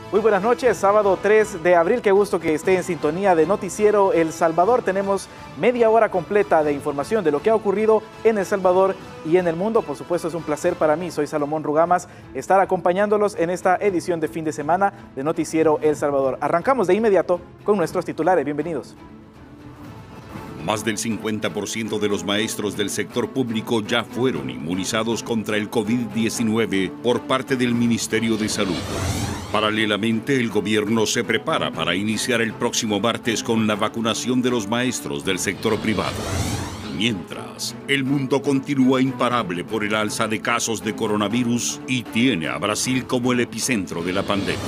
Muy buenas noches, sábado 3 de abril, qué gusto que esté en sintonía de Noticiero El Salvador. Tenemos media hora completa de información de lo que ha ocurrido en El Salvador y en el mundo. Por supuesto, es un placer para mí, soy Salomón Rugamas, estar acompañándolos en esta edición de fin de semana de Noticiero El Salvador. Arrancamos de inmediato con nuestros titulares, bienvenidos. Más del 50% de los maestros del sector público ya fueron inmunizados contra el COVID-19 por parte del Ministerio de Salud. Paralelamente, el gobierno se prepara para iniciar el próximo martes con la vacunación de los maestros del sector privado. Mientras, el mundo continúa imparable por el alza de casos de coronavirus y tiene a Brasil como el epicentro de la pandemia.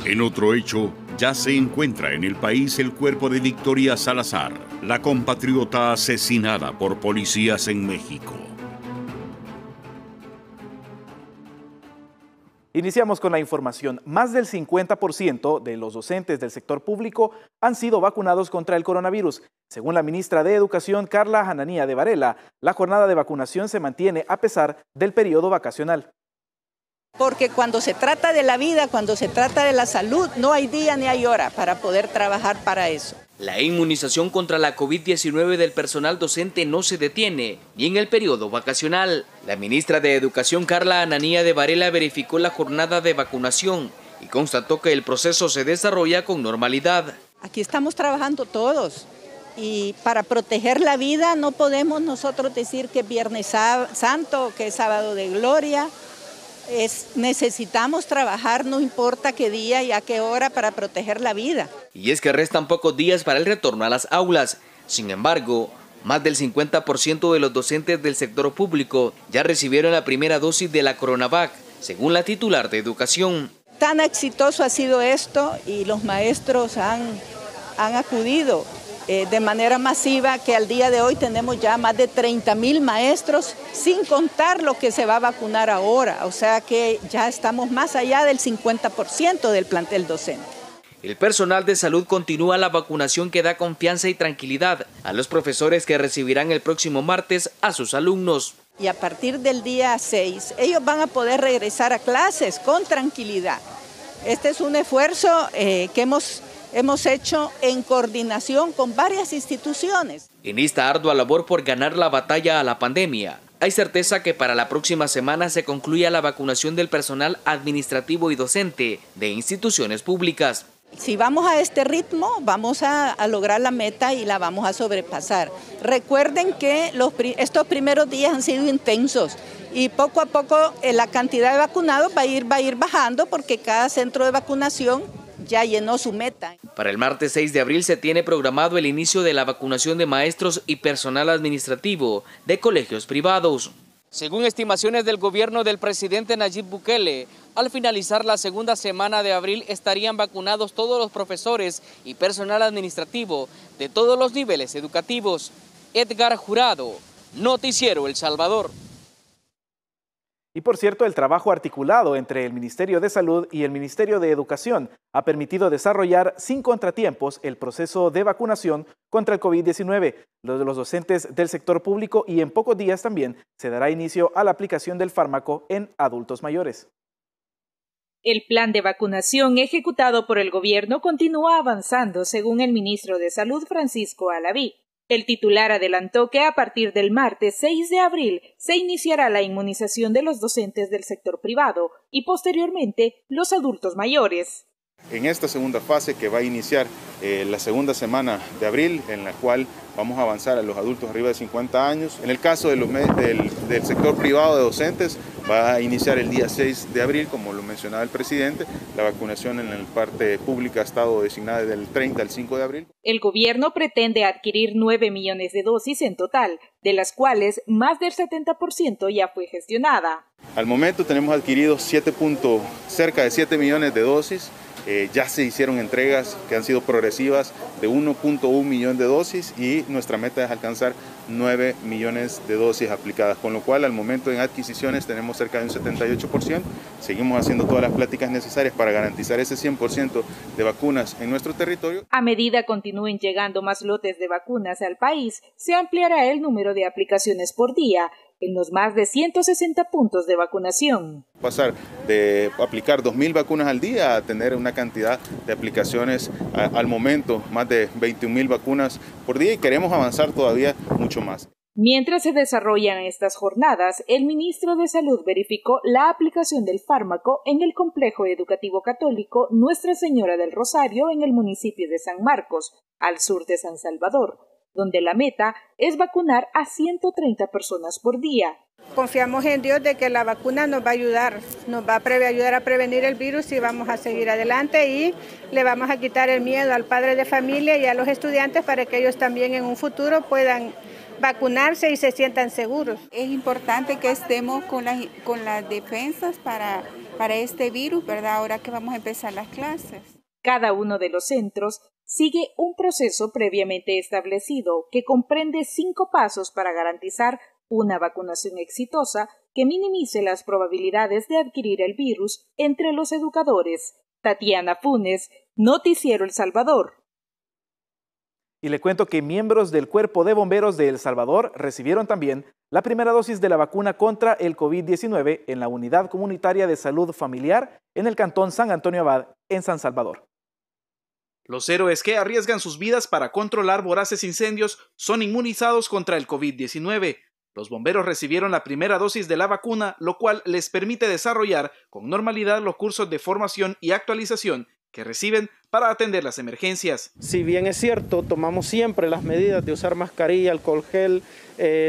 En otro hecho, ya se encuentra en el país el cuerpo de Victoria Salazar, la compatriota asesinada por policías en México. Iniciamos con la información. Más del 50% de los docentes del sector público han sido vacunados contra el coronavirus. Según la ministra de Educación, Carla Hananía de Varela, la jornada de vacunación se mantiene a pesar del periodo vacacional. Porque cuando se trata de la vida, cuando se trata de la salud, no hay día ni hay hora para poder trabajar para eso. La inmunización contra la COVID-19 del personal docente no se detiene, ni en el periodo vacacional. La ministra de Educación, Carla Hananía de Varela, verificó la jornada de vacunación y constató que el proceso se desarrolla con normalidad. Aquí estamos trabajando todos y para proteger la vida no podemos nosotros decir que es Viernes Santo, que es Sábado de Gloria. Necesitamos trabajar, no importa qué día y a qué hora, para proteger la vida. Y es que restan pocos días para el retorno a las aulas. Sin embargo, más del 50% de los docentes del sector público ya recibieron la primera dosis de la Coronavac, según la titular de Educación. Tan exitoso ha sido esto y los maestros han acudido de manera masiva, que al día de hoy tenemos ya más de 30,000 maestros, sin contar lo que se va a vacunar ahora. O sea que ya estamos más allá del 50% del plantel docente. El personal de salud continúa la vacunación que da confianza y tranquilidad a los profesores que recibirán el próximo martes a sus alumnos. Y a partir del día 6, ellos van a poder regresar a clases con tranquilidad. Este es un esfuerzo que hemos hecho en coordinación con varias instituciones. En esta ardua labor por ganar la batalla a la pandemia, hay certeza que para la próxima semana se concluya la vacunación del personal administrativo y docente de instituciones públicas. Si vamos a este ritmo, vamos a lograr la meta y la vamos a sobrepasar. Recuerden que estos primeros días han sido intensos y poco a poco la cantidad de vacunados va a ir bajando, porque cada centro de vacunación ya llenó su meta. Para el martes 6 de abril se tiene programado el inicio de la vacunación de maestros y personal administrativo de colegios privados. Según estimaciones del gobierno del presidente Nayib Bukele, al finalizar la segunda semana de abril estarían vacunados todos los profesores y personal administrativo de todos los niveles educativos. Edgar Jurado, Noticiero El Salvador. Y por cierto, el trabajo articulado entre el Ministerio de Salud y el Ministerio de Educación ha permitido desarrollar sin contratiempos el proceso de vacunación contra el COVID-19 de los docentes del sector público, y en pocos días también se dará inicio a la aplicación del fármaco en adultos mayores. El plan de vacunación ejecutado por el gobierno continúa avanzando, según el ministro de Salud, Francisco Alaví. El titular adelantó que a partir del martes 6 de abril se iniciará la inmunización de los docentes del sector privado y posteriormente los adultos mayores. En esta segunda fase, que va a iniciar la segunda semana de abril, en la cual vamos a avanzar a los adultos arriba de 50 años. En el caso del sector privado de docentes, va a iniciar el día 6 de abril, como lo mencionaba el presidente. La vacunación en la parte pública ha estado designada del 30 al 5 de abril. El gobierno pretende adquirir 9 millones de dosis en total, de las cuales más del 70% ya fue gestionada. Al momento tenemos adquirido cerca de 7 millones de dosis. Ya se hicieron entregas que han sido progresivas de 1.1 millón de dosis, y nuestra meta es alcanzar 9 millones de dosis aplicadas, con lo cual al momento en adquisiciones tenemos cerca de un 78%. Seguimos haciendo todas las pláticas necesarias para garantizar ese 100% de vacunas en nuestro territorio. A medida continúen llegando más lotes de vacunas al país, se ampliará el número de aplicaciones por día en los más de 160 puntos de vacunación. Pasar de aplicar 2.000 vacunas al día a tener una cantidad de aplicaciones al momento, más de 21.000 vacunas por día, y queremos avanzar todavía mucho más. Mientras se desarrollan estas jornadas, el ministro de Salud verificó la aplicación del fármaco en el complejo educativo católico Nuestra Señora del Rosario en el municipio de San Marcos, al sur de San Salvador, donde la meta es vacunar a 130 personas por día. Confiamos en Dios de que la vacuna nos va a ayudar, ayudar a prevenir el virus y vamos a seguir adelante y le vamos a quitar el miedo al padre de familia y a los estudiantes para que ellos también en un futuro puedan vacunarse y se sientan seguros. Es importante que estemos con las defensas para este virus, ¿verdad? Ahora que vamos a empezar las clases. Cada uno de los centros sigue un proceso previamente establecido que comprende 5 pasos para garantizar una vacunación exitosa que minimice las probabilidades de adquirir el virus entre los educadores. Tatiana Funes, Noticiero El Salvador. Y le cuento que miembros del Cuerpo de Bomberos de El Salvador recibieron también la primera dosis de la vacuna contra el COVID-19 en la Unidad Comunitaria de Salud Familiar en el Cantón San Antonio Abad, en San Salvador. Los héroes que arriesgan sus vidas para controlar voraces incendios son inmunizados contra el COVID-19. Los bomberos recibieron la primera dosis de la vacuna, lo cual les permite desarrollar con normalidad los cursos de formación y actualización que reciben para atender las emergencias. Si bien es cierto, tomamos siempre las medidas de usar mascarilla, alcohol gel,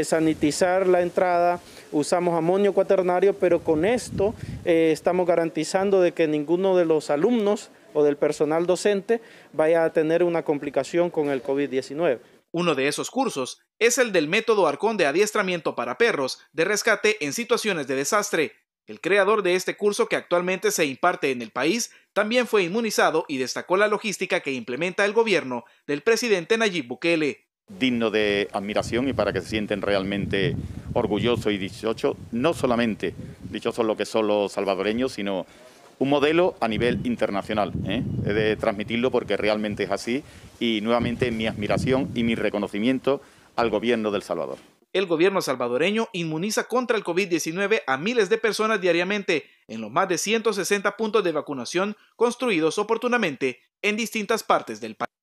sanitizar la entrada, usamos amonio cuaternario, pero con esto estamos garantizando de que ninguno de los alumnos o del personal docente vaya a tener una complicación con el COVID-19. Uno de esos cursos es el del método Arcón de adiestramiento para perros de rescate en situaciones de desastre. El creador de este curso, que actualmente se imparte en el país, también fue inmunizado y destacó la logística que implementa el gobierno del presidente Nayib Bukele. Digno de admiración y para que se sienten realmente orgullosos y dichosos, no solamente dichosos lo que son los salvadoreños, sino un modelo a nivel internacional. He de transmitirlo porque realmente es así y nuevamente mi admiración y mi reconocimiento al gobierno de El Salvador. El gobierno salvadoreño inmuniza contra el COVID-19 a miles de personas diariamente en los más de 160 puntos de vacunación construidos oportunamente en distintas partes del país.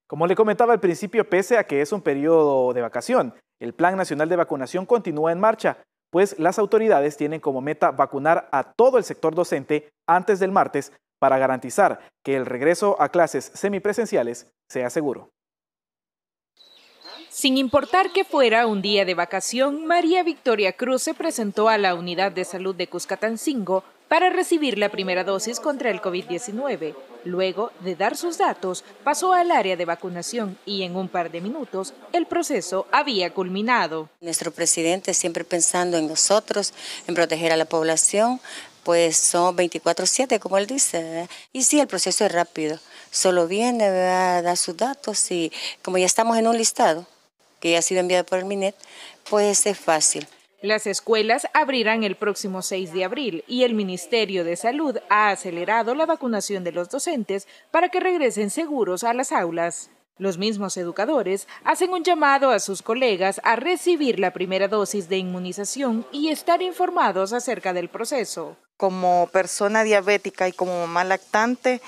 Como le comentaba al principio, pese a que es un periodo de vacación, el Plan Nacional de Vacunación continúa en marcha, pues las autoridades tienen como meta vacunar a todo el sector docente antes del martes para garantizar que el regreso a clases semipresenciales sea seguro. Sin importar que fuera un día de vacación, María Victoria Cruz se presentó a la Unidad de Salud de Cuscatancingo para recibir la primera dosis contra el COVID-19. Luego de dar sus datos, pasó al área de vacunación y en un par de minutos el proceso había culminado. Nuestro presidente siempre pensando en nosotros, en proteger a la población, pues son 24/7, como él dice, ¿verdad? Y sí, el proceso es rápido, solo viene, ¿verdad?, da sus datos y como ya estamos en un listado que ya ha sido enviado por el MINET, pues es fácil. Las escuelas abrirán el próximo 6 de abril y el Ministerio de Salud ha acelerado la vacunación de los docentes para que regresen seguros a las aulas. Los mismos educadores hacen un llamado a sus colegas a recibir la primera dosis de inmunización y estar informados acerca del proceso. Como persona diabética y como mamá lactante,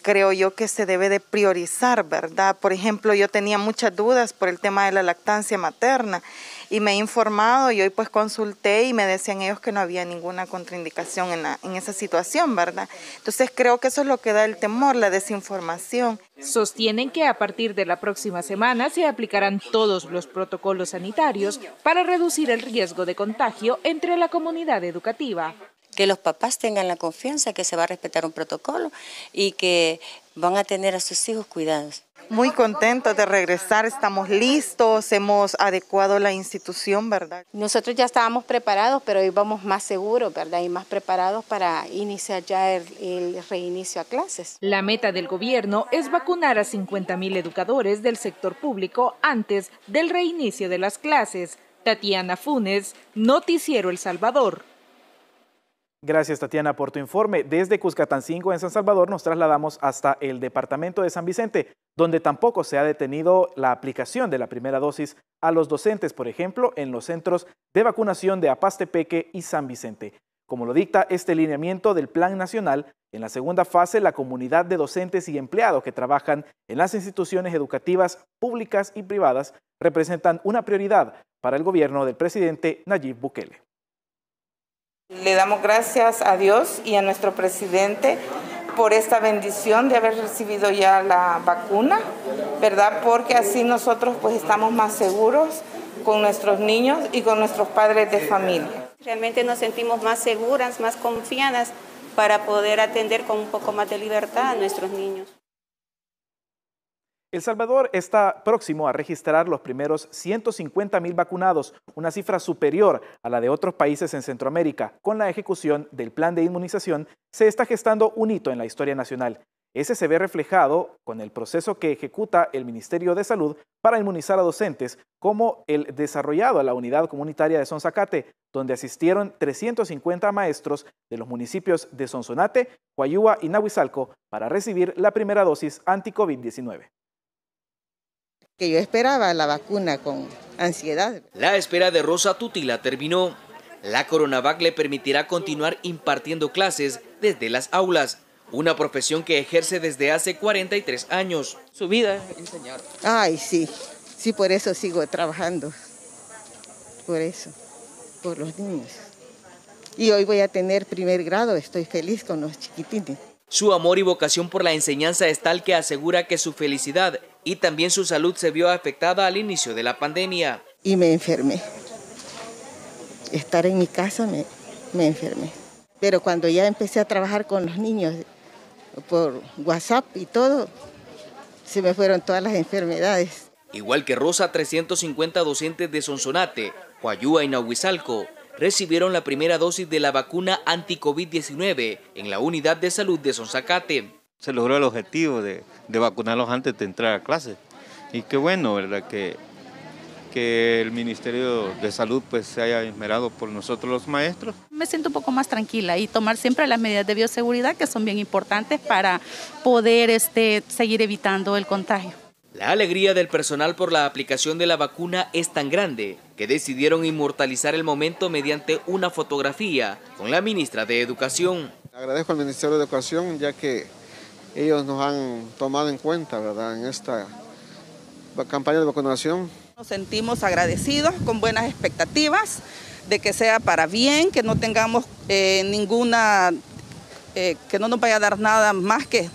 creo yo que se debe de priorizar, ¿verdad? Por ejemplo, yo tenía muchas dudas por el tema de la lactancia materna y me he informado y hoy pues consulté y me decían ellos que no había ninguna contraindicación en esa situación, ¿verdad? Entonces creo que eso es lo que da el temor, la desinformación. Sostienen que a partir de la próxima semana se aplicarán todos los protocolos sanitarios para reducir el riesgo de contagio entre la comunidad educativa. Que los papás tengan la confianza que se va a respetar un protocolo y que van a tener a sus hijos cuidados. Muy contentos de regresar, estamos listos, hemos adecuado la institución, ¿verdad? Nosotros ya estábamos preparados, pero hoy vamos más seguros, ¿verdad? Y más preparados para iniciar ya el reinicio a clases. La meta del gobierno es vacunar a 50,000 educadores del sector público antes del reinicio de las clases. Tatiana Funes, Noticiero El Salvador. Gracias, Tatiana, por tu informe. Desde Cuscatancingo, en San Salvador, nos trasladamos hasta el departamento de San Vicente, donde tampoco se ha detenido la aplicación de la primera dosis a los docentes, por ejemplo, en los centros de vacunación de Apastepeque y San Vicente. Como lo dicta este lineamiento del Plan Nacional, en la segunda fase, la comunidad de docentes y empleados que trabajan en las instituciones educativas públicas y privadas representan una prioridad para el gobierno del presidente Nayib Bukele. Le damos gracias a Dios y a nuestro presidente por esta bendición de haber recibido ya la vacuna, ¿verdad? Porque así nosotros pues estamos más seguros con nuestros niños y con nuestros padres de familia. Realmente nos sentimos más seguras, más confiadas para poder atender con un poco más de libertad a nuestros niños. El Salvador está próximo a registrar los primeros 150,000 vacunados, una cifra superior a la de otros países en Centroamérica. Con la ejecución del plan de inmunización, se está gestando un hito en la historia nacional. Ese se ve reflejado con el proceso que ejecuta el Ministerio de Salud para inmunizar a docentes, como el desarrollado a la unidad comunitaria de Sonzacate, donde asistieron 350 maestros de los municipios de Sonsonate, Coayúa y Nahuizalco para recibir la primera dosis anti-COVID-19. Que yo esperaba la vacuna con ansiedad. La espera de Rosa Tutila terminó. La Coronavac le permitirá continuar impartiendo clases desde las aulas, una profesión que ejerce desde hace 43 años. Su vida es enseñar. Ay, sí, sí, por eso sigo trabajando, por eso, por los niños. Y hoy voy a tener primer grado, estoy feliz con los chiquitines. Su amor y vocación por la enseñanza es tal que asegura que su felicidad y también su salud se vio afectada al inicio de la pandemia. Y me enfermé. Estar en mi casa me enfermé. Pero cuando ya empecé a trabajar con los niños por WhatsApp y todo, se me fueron todas las enfermedades. Igual que Rosa, 350 docentes de Sonsonate, Coayúa y Nahuizalco recibieron la primera dosis de la vacuna anti-COVID-19 en la unidad de salud de Sonzacate. Se logró el objetivo de vacunarlos antes de entrar a clase. Y qué bueno, ¿verdad? Que el Ministerio de Salud pues se haya esmerado por nosotros los maestros. Me siento un poco más tranquila y tomar siempre las medidas de bioseguridad que son bien importantes para poder seguir evitando el contagio. La alegría del personal por la aplicación de la vacuna es tan grande que decidieron inmortalizar el momento mediante una fotografía con la ministra de Educación. Agradezco al Ministerio de Educación ya que ellos nos han tomado en cuenta, ¿verdad?, en esta campaña de vacunación. Nos sentimos agradecidos, con buenas expectativas de que sea para bien, que no tengamos que no nos vaya a dar nada más que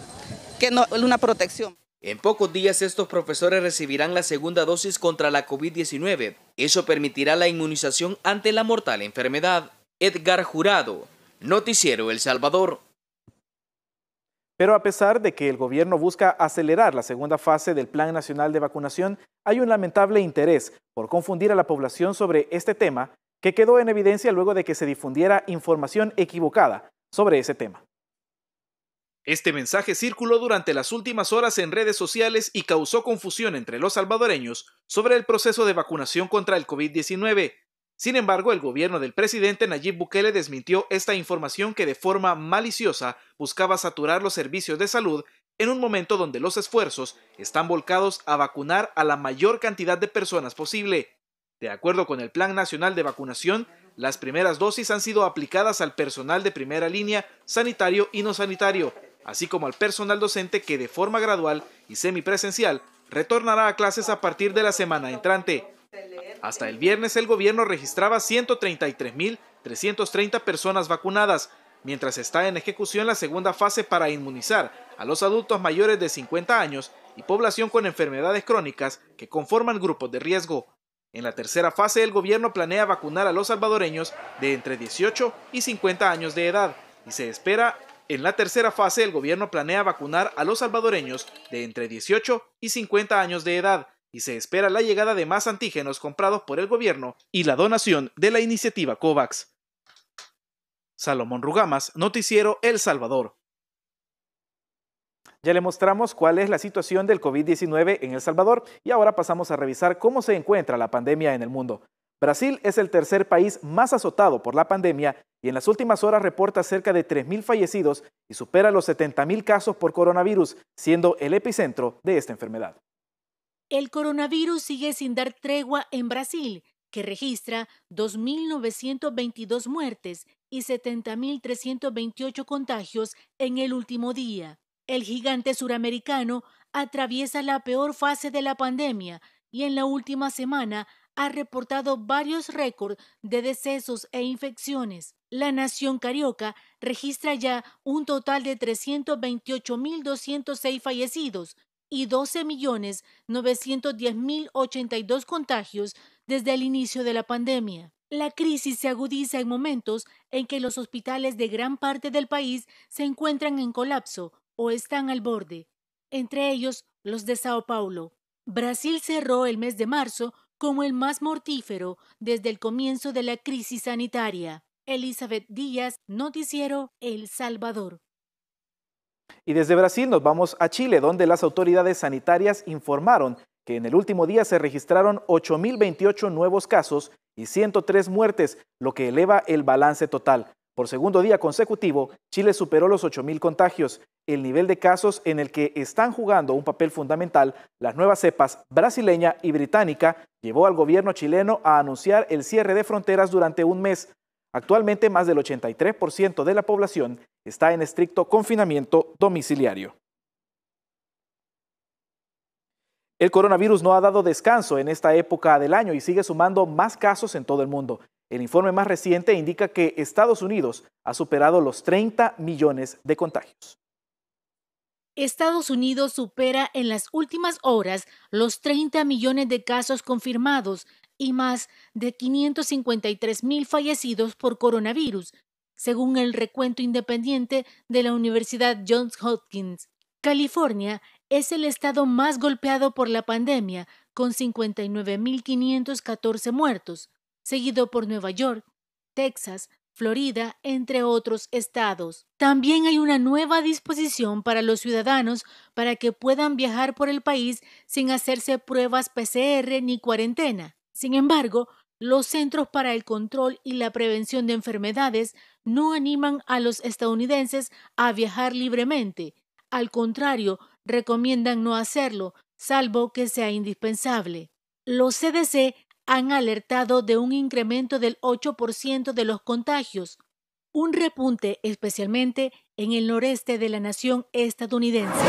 una protección. En pocos días estos profesores recibirán la segunda dosis contra la COVID-19. Eso permitirá la inmunización ante la mortal enfermedad. Edgar Jurado, Noticiero El Salvador. Pero a pesar de que el gobierno busca acelerar la segunda fase del Plan Nacional de Vacunación, hay un lamentable interés por confundir a la población sobre este tema que quedó en evidencia luego de que se difundiera información equivocada sobre ese tema. Este mensaje circuló durante las últimas horas en redes sociales y causó confusión entre los salvadoreños sobre el proceso de vacunación contra el COVID-19. Sin embargo, el gobierno del presidente Nayib Bukele desmintió esta información que de forma maliciosa buscaba saturar los servicios de salud en un momento donde los esfuerzos están volcados a vacunar a la mayor cantidad de personas posible. De acuerdo con el Plan Nacional de Vacunación, las primeras dosis han sido aplicadas al personal de primera línea, sanitario y no sanitario, así como al personal docente que de forma gradual y semipresencial retornará a clases a partir de la semana entrante. Hasta el viernes el gobierno registraba 133.330 personas vacunadas, mientras está en ejecución la segunda fase para inmunizar a los adultos mayores de 50 años y población con enfermedades crónicas que conforman grupos de riesgo. En la tercera fase el gobierno planea vacunar a los salvadoreños de entre 18 y 50 años de edad y se espera. En la tercera fase, el gobierno planea vacunar a los salvadoreños de entre 18 y 50 años de edad y se espera la llegada de más antígenos comprados por el gobierno y la donación de la iniciativa COVAX. Salomón Rugamas, Noticiero El Salvador. Ya le mostramos cuál es la situación del COVID-19 en El Salvador y ahora pasamos a revisar cómo se encuentra la pandemia en el mundo. Brasil es el tercer país más azotado por la pandemia y en las últimas horas reporta cerca de 3.000 fallecidos y supera los 70.000 casos por coronavirus, siendo el epicentro de esta enfermedad. El coronavirus sigue sin dar tregua en Brasil, que registra 2.922 muertes y 70.328 contagios en el último día. El gigante suramericano atraviesa la peor fase de la pandemia y en la última semana ha reportado varios récords de decesos e infecciones. La nación carioca registra ya un total de 328.206 fallecidos y 12.910.082 contagios desde el inicio de la pandemia. La crisis se agudiza en momentos en que los hospitales de gran parte del país se encuentran en colapso o están al borde, entre ellos los de Sao Paulo. Brasil cerró el mes de marzo como el más mortífero desde el comienzo de la crisis sanitaria. Elizabeth Díaz, Noticiero El Salvador. Y desde Brasil nos vamos a Chile, donde las autoridades sanitarias informaron que en el último día se registraron 8.028 nuevos casos y 103 muertes, lo que eleva el balance total. Por segundo día consecutivo, Chile superó los 8.000 contagios, el nivel de casos en el que están jugando un papel fundamental las nuevas cepas brasileña y británica llevó al gobierno chileno a anunciar el cierre de fronteras durante un mes. Actualmente, más del 83% de la población está en estricto confinamiento domiciliario. El coronavirus no ha dado descanso en esta época del año y sigue sumando más casos en todo el mundo. El informe más reciente indica que Estados Unidos ha superado los 30 millones de contagios. Estados Unidos supera en las últimas horas los 30 millones de casos confirmados y más de 553.000 fallecidos por coronavirus, según el recuento independiente de la Universidad Johns Hopkins. California es el estado más golpeado por la pandemia, con 59.514 muertos, seguido por Nueva York, Texas, Florida, entre otros estados. También hay una nueva disposición para los ciudadanos para que puedan viajar por el país sin hacerse pruebas PCR ni cuarentena. Sin embargo, los Centros para el Control y la Prevención de Enfermedades no animan a los estadounidenses a viajar libremente. Al contrario, recomiendan no hacerlo, salvo que sea indispensable. Los CDC han alertado de un incremento del 8% de los contagios, un repunte especialmente en el noreste de la nación estadounidense.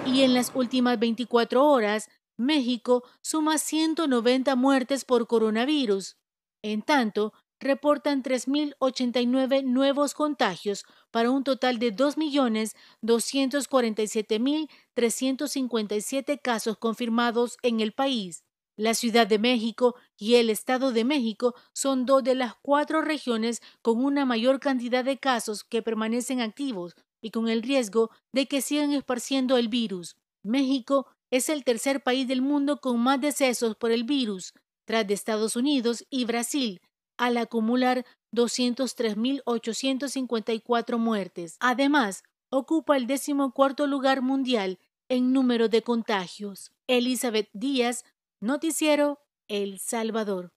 Y en las últimas 24 horas, México suma 190 muertes por coronavirus. En tanto, reportan 3.089 nuevos contagios para un total de 2.247.357 casos confirmados en el país. La Ciudad de México y el Estado de México son dos de las 4 regiones con una mayor cantidad de casos que permanecen activos y con el riesgo de que sigan esparciendo el virus. México es el tercer país del mundo con más decesos por el virus, tras de Estados Unidos y Brasil, al acumular 203.854 muertes. Además, ocupa el 14º lugar mundial en número de contagios. Elizabeth Díaz, Noticiero El Salvador.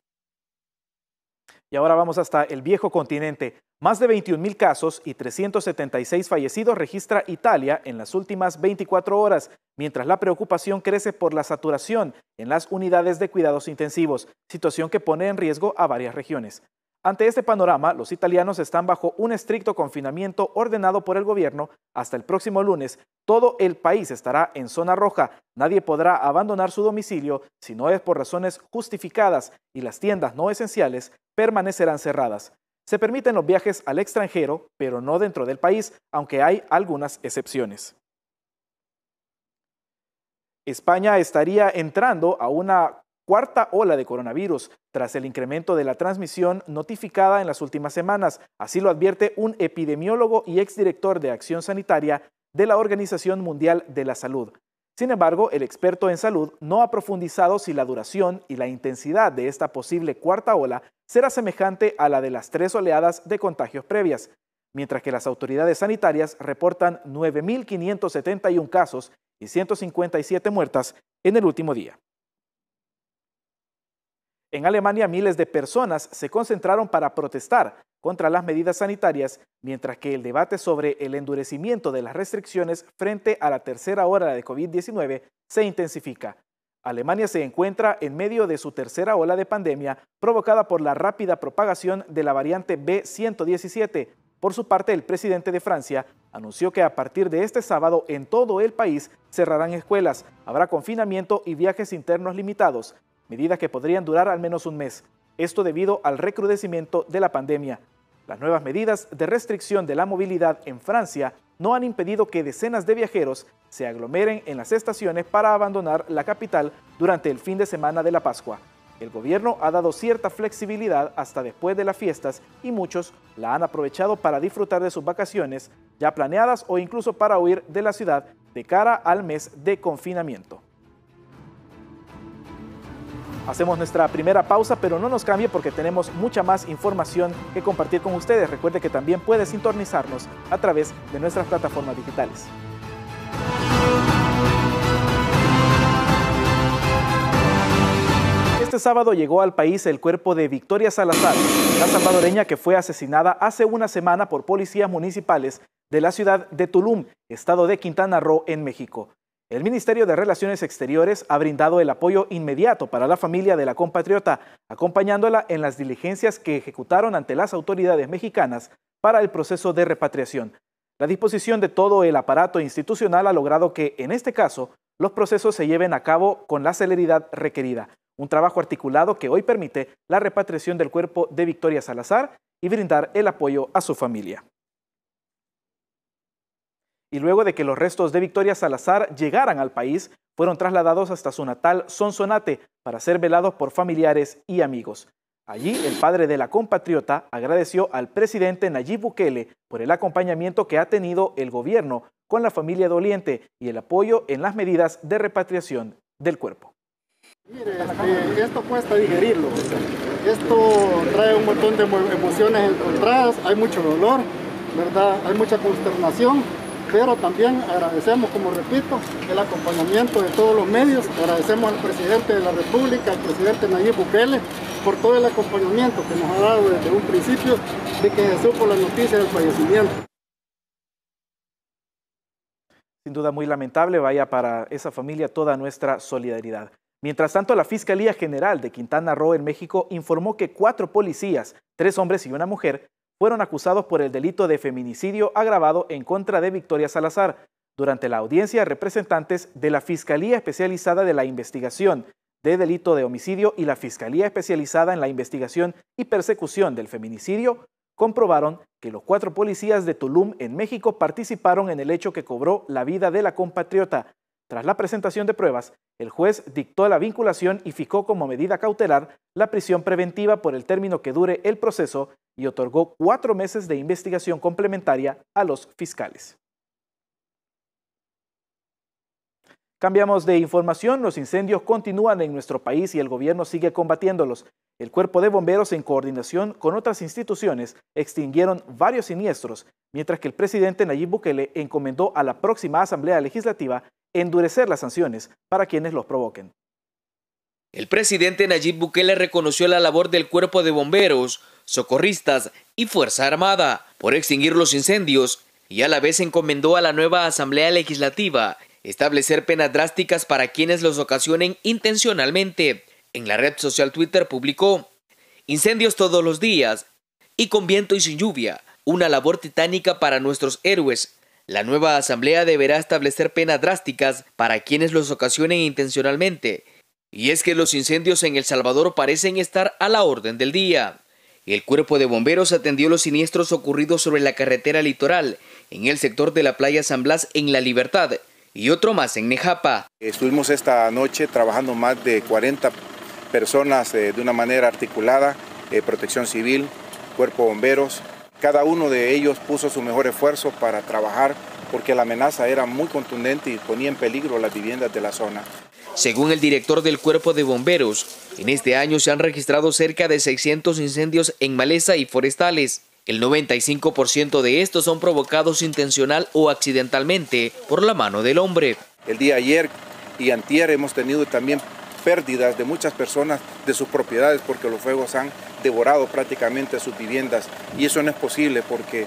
Y ahora vamos hasta el viejo continente. Más de 21.000 casos y 376 fallecidos registra Italia en las últimas 24 horas, mientras la preocupación crece por la saturación en las unidades de cuidados intensivos, situación que pone en riesgo a varias regiones. Ante este panorama, los italianos están bajo un estricto confinamiento ordenado por el gobierno. Hasta el próximo lunes, todo el país estará en zona roja. Nadie podrá abandonar su domicilio si no es por razones justificadas y las tiendas no esenciales permanecerán cerradas. Se permiten los viajes al extranjero, pero no dentro del país, aunque hay algunas excepciones. España estaría entrando a una cuarta ola de coronavirus tras el incremento de la transmisión notificada en las últimas semanas. Así lo advierte un epidemiólogo y exdirector de Acción Sanitaria de la Organización Mundial de la Salud. Sin embargo, el experto en salud no ha profundizado si la duración y la intensidad de esta posible cuarta ola será semejante a la de las 3 oleadas de contagios previas, mientras que las autoridades sanitarias reportan 9.571 casos y 157 muertas en el último día. En Alemania, miles de personas se concentraron para protestar contra las medidas sanitarias, mientras que el debate sobre el endurecimiento de las restricciones frente a la tercera ola de COVID-19 se intensifica. Alemania se encuentra en medio de su tercera ola de pandemia provocada por la rápida propagación de la variante B117. Por su parte, el presidente de Francia anunció que a partir de este sábado en todo el país cerrarán escuelas, habrá confinamiento y viajes internos limitados, medidas que podrían durar al menos un mes. Esto debido al recrudecimiento de la pandemia. Las nuevas medidas de restricción de la movilidad en Francia no han impedido que decenas de viajeros se aglomeren en las estaciones para abandonar la capital durante el fin de semana de la Pascua. El gobierno ha dado cierta flexibilidad hasta después de las fiestas y muchos la han aprovechado para disfrutar de sus vacaciones ya planeadas o incluso para huir de la ciudad de cara al mes de confinamiento. Hacemos nuestra primera pausa, pero no nos cambie porque tenemos mucha más información que compartir con ustedes. Recuerde que también puede sintonizarnos a través de nuestras plataformas digitales. Este sábado llegó al país el cuerpo de Victoria Salazar, la salvadoreña que fue asesinada hace una semana por policías municipales de la ciudad de Tulum, estado de Quintana Roo, en México. El Ministerio de Relaciones Exteriores ha brindado el apoyo inmediato para la familia de la compatriota, acompañándola en las diligencias que ejecutaron ante las autoridades mexicanas para el proceso de repatriación. La disposición de todo el aparato institucional ha logrado que, en este caso, los procesos se lleven a cabo con la celeridad requerida. Un trabajo articulado que hoy permite la repatriación del cuerpo de Victoria Salazar y brindar el apoyo a su familia. Y luego de que los restos de Victoria Salazar llegaran al país, fueron trasladados hasta su natal Sonsonate para ser velados por familiares y amigos. Allí, el padre de la compatriota agradeció al presidente Nayib Bukele por el acompañamiento que ha tenido el gobierno con la familia doliente y el apoyo en las medidas de repatriación del cuerpo. Mire, esto cuesta digerirlo. Esto trae un montón de emociones encontradas, hay mucho dolor, ¿verdad? Hay mucha consternación. Pero también agradecemos, como repito, el acompañamiento de todos los medios. Agradecemos al presidente de la República, al presidente Nayib Bukele, por todo el acompañamiento que nos ha dado desde un principio de que se supo la noticia del fallecimiento. Sin duda muy lamentable, vaya para esa familia toda nuestra solidaridad. Mientras tanto, la Fiscalía General de Quintana Roo en México informó que 4 policías, 3 hombres y una mujer, fueron acusados por el delito de feminicidio agravado en contra de Victoria Salazar. Durante la audiencia, representantes de la Fiscalía Especializada de la Investigación de Delito de Homicidio y la Fiscalía Especializada en la Investigación y Persecución del Feminicidio comprobaron que los 4 policías de Tulum, en México, participaron en el hecho que cobró la vida de la compatriota. Tras la presentación de pruebas, el juez dictó la vinculación y fijó como medida cautelar la prisión preventiva por el término que dure el proceso y otorgó 4 meses de investigación complementaria a los fiscales. Cambiamos de información. Los incendios continúan en nuestro país y el gobierno sigue combatiéndolos. El Cuerpo de Bomberos, en coordinación con otras instituciones, extinguieron varios siniestros, mientras que el presidente Nayib Bukele encomendó a la próxima Asamblea Legislativa endurecer las sanciones para quienes los provoquen. El presidente Nayib Bukele reconoció la labor del Cuerpo de Bomberos, socorristas y Fuerza Armada por extinguir los incendios y a la vez encomendó a la nueva Asamblea Legislativa establecer penas drásticas para quienes los ocasionen intencionalmente. En la red social Twitter publicó: incendios todos los días y con viento y sin lluvia, una labor titánica para nuestros héroes. La nueva asamblea deberá establecer penas drásticas para quienes los ocasionen intencionalmente. Y es que los incendios en El Salvador parecen estar a la orden del día. El Cuerpo de Bomberos atendió los siniestros ocurridos sobre la carretera litoral, en el sector de la playa San Blas en La Libertad, y otro más en Nejapa. Estuvimos esta noche trabajando más de 40 personas de una manera articulada, Protección Civil, Cuerpo de Bomberos. Cada uno de ellos puso su mejor esfuerzo para trabajar porque la amenaza era muy contundente y ponía en peligro las viviendas de la zona. Según el director del Cuerpo de Bomberos, en este año se han registrado cerca de 600 incendios en maleza y forestales. El 95% de estos son provocados intencional o accidentalmente por la mano del hombre. El día ayer y antier hemos tenido también pérdidas de muchas personas de sus propiedades porque los fuegos han devorado prácticamente sus viviendas y eso no es posible porque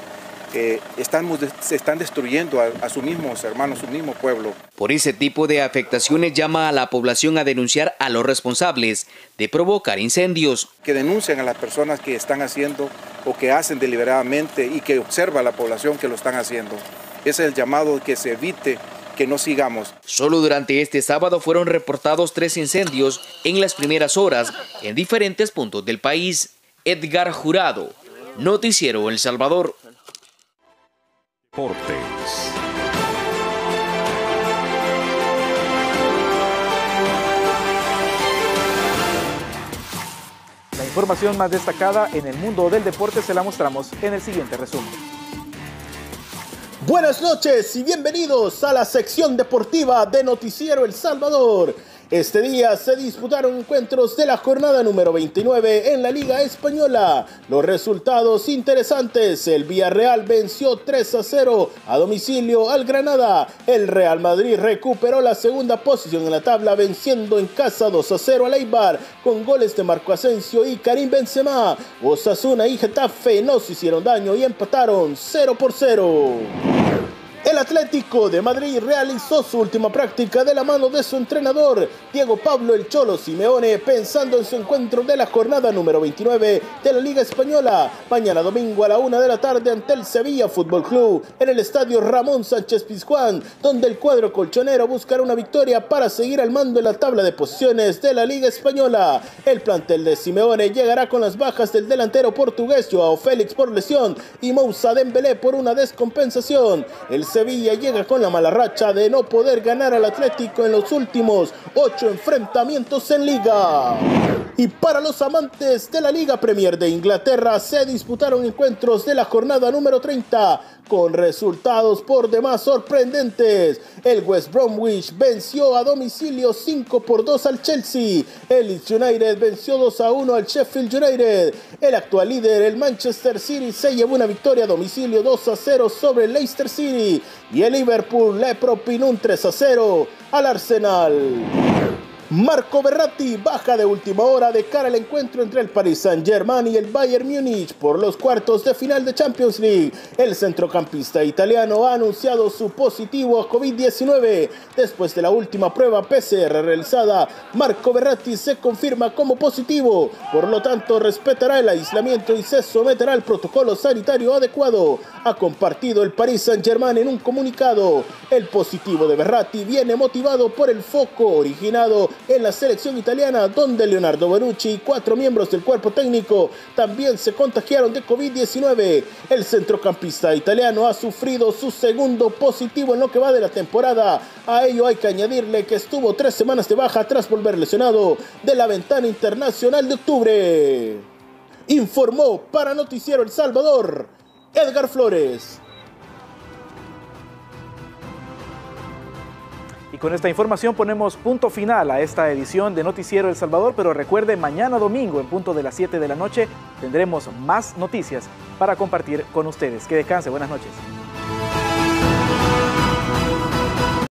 se están destruyendo a sus mismos hermanos, su mismo pueblo. Por ese tipo de afectaciones llama a la población a denunciar a los responsables de provocar incendios. Que denuncien a las personas que están haciendo o que hacen deliberadamente y que observa a la población que lo están haciendo. Ese es el llamado, que se evite que no sigamos. Solo durante este sábado fueron reportados 3 incendios en las primeras horas en diferentes puntos del país. Edgar Jurado, Noticiero El Salvador. Deportes. La información más destacada en el mundo del deporte se la mostramos en el siguiente resumen. Buenas noches y bienvenidos a la sección deportiva de Noticiero El Salvador. Este día se disputaron encuentros de la jornada número 29 en la Liga Española. Los resultados interesantes: el Villarreal venció 3-0 a domicilio al Granada. El Real Madrid recuperó la segunda posición en la tabla venciendo en casa 2-0 al Eibar con goles de Marco Asensio y Karim Benzema. Osasuna y Getafe no se hicieron daño y empataron 0-0. El Atlético de Madrid realizó su última práctica de la mano de su entrenador, Diego Pablo El Cholo Simeone, pensando en su encuentro de la jornada número 29 de la Liga Española, mañana domingo a la 1 de la tarde ante el Sevilla Fútbol Club, en el estadio Ramón Sánchez Pizjuán, donde el cuadro colchonero buscará una victoria para seguir al mando en la tabla de posiciones de la Liga Española. El plantel de Simeone llegará con las bajas del delantero portugués Joao Félix por lesión y Moussa Dembélé por una descompensación. El Sevilla llega con la mala racha de no poder ganar al Atlético en los últimos 8 enfrentamientos en Liga. Y para los amantes de la Liga Premier de Inglaterra se disputaron encuentros de la jornada número 30 con resultados por demás sorprendentes. El West Bromwich venció a domicilio 5-2 al Chelsea. El Leeds United venció 2-1 al Sheffield United. El actual líder, el Manchester City, se llevó una victoria a domicilio 2-0 sobre el Leicester City. Y el Liverpool le propinó un 3-0 al Arsenal. Marco Verratti baja de última hora de cara al encuentro entre el Paris Saint-Germain y el Bayern Múnich por los cuartos de final de Champions League. El centrocampista italiano ha anunciado su positivo a COVID-19. Después de la última prueba PCR realizada, Marco Verratti se confirma como positivo. Por lo tanto, respetará el aislamiento y se someterá al protocolo sanitario adecuado. Ha compartido el Paris Saint-Germain en un comunicado. El positivo de Verratti viene motivado por el foco originado en la selección italiana, donde Leonardo Bonucci y 4 miembros del cuerpo técnico también se contagiaron de COVID-19. El centrocampista italiano ha sufrido su segundo positivo en lo que va de la temporada. A ello hay que añadirle que estuvo 3 semanas de baja tras volver lesionado de la ventana internacional de octubre. Informó para Noticiero El Salvador, Edgar Flores. Y con esta información ponemos punto final a esta edición de Noticiero El Salvador, pero recuerde, mañana domingo en punto de las 7 de la noche tendremos más noticias para compartir con ustedes. Que descanse, buenas noches.